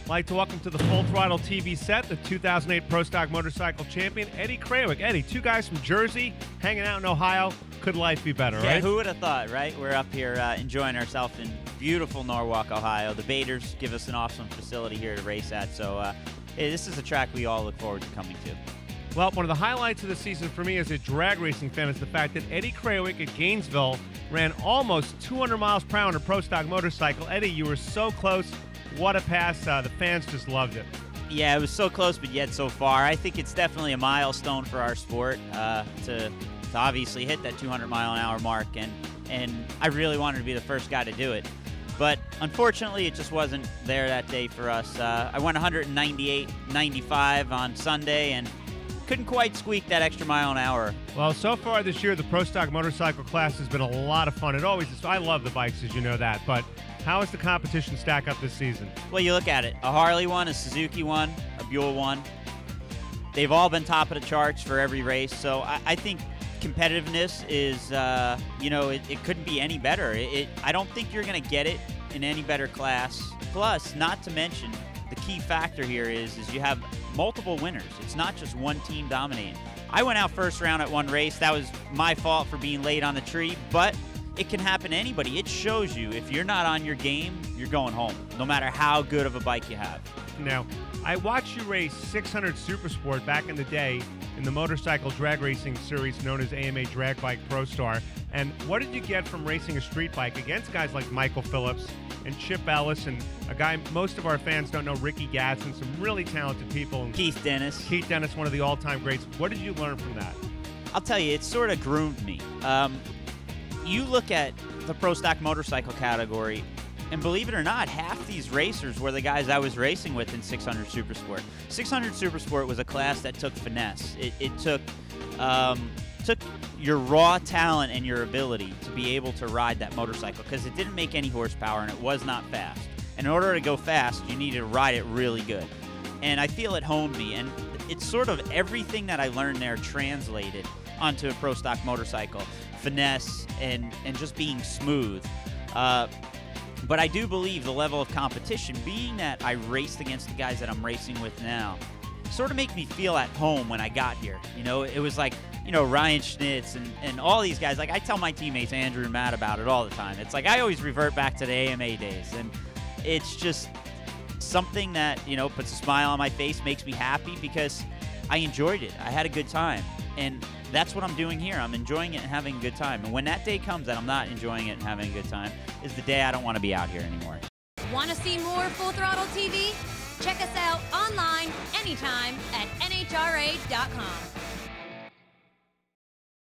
I'd like to welcome to the Full Throttle TV set the 2008 Pro Stock Motorcycle Champion, Eddie Krawiec. Eddie, two guys from Jersey hanging out in Ohio. Could life be better, right? right? Who would have thought, right? We're up here enjoying ourselves in beautiful Norwalk, Ohio. The Baders give us an awesome facility here to race at, so hey, this is a track we all look forward to coming to. Well, one of the highlights of the season for me as a drag racing fan is the fact that Eddie Krawiec at Gainesville ran almost 200 miles per hour on a Pro Stock motorcycle. Eddie, you were so close. What a pass. The fans just loved it. Yeah, it was so close, but yet so far. I think it's definitely a milestone for our sport to obviously hit that 200-mile-an-hour mark, and I really wanted to be the first guy to do it. But unfortunately, it just wasn't there that day for us. I went 198.95 on Sunday and couldn't quite squeak that extra mile an hour. Well, so far this year, the Pro Stock motorcycle class has been a lot of fun. It always is. I love the bikes, as you know that. But how does the competition stack up this season? Well, you look at it. A Harley won, a Suzuki won, a Buell won. They've all been top of the charts for every race. So I think competitiveness is, it couldn't be any better. I don't think you're going to get it in any better class. Plus, not to mention, the key factor here is you have multiple winners. It's not just one team dominating. I went out first round at one race. That was my fault for being late on the tree, but it can happen to anybody. It shows you if you're not on your game, you're going home, no matter how good of a bike you have. Now, I watched you race 600 Super Sport back in the day in the motorcycle drag racing series known as AMA Drag Bike Pro Star. And what did you get from racing a street bike against guys like Michael Phillips and Chip Ellis and a guy most of our fans don't know, Ricky Gadsden, some really talented people. And Keith Dennis, one of the all-time greats. What did you learn from that? I'll tell you, it sort of groomed me. You look at the Pro Stock motorcycle category, and believe it or not, half these racers were the guys I was racing with in 600 Super Sport. 600 Super Sport was a class that took finesse. It took your raw talent and your ability to be able to ride that motorcycle, because it didn't make any horsepower and it was not fast. And in order to go fast, you needed to ride it really good. And I feel it honed me, and it's sort of everything that I learned there translated onto a Pro Stock motorcycle. Finesse and just being smooth. But I do believe the level of competition, being that I raced against the guys that I'm racing with now, sort of make me feel at home when I got here. You know, it was like, Ryan Schnitz and all these guys. Like, I tell my teammates, Andrew and Matt, about it all the time. It's like I always revert back to the AMA days, and it's just something that, puts a smile on my face, makes me happy because I enjoyed it. I had a good time, and that's what I'm doing here. I'm enjoying it and having a good time. And when that day comes that I'm not enjoying it and having a good time is the day I don't want to be out here anymore. Want to see more Full Throttle TV? Check us out online anytime at nhra.com.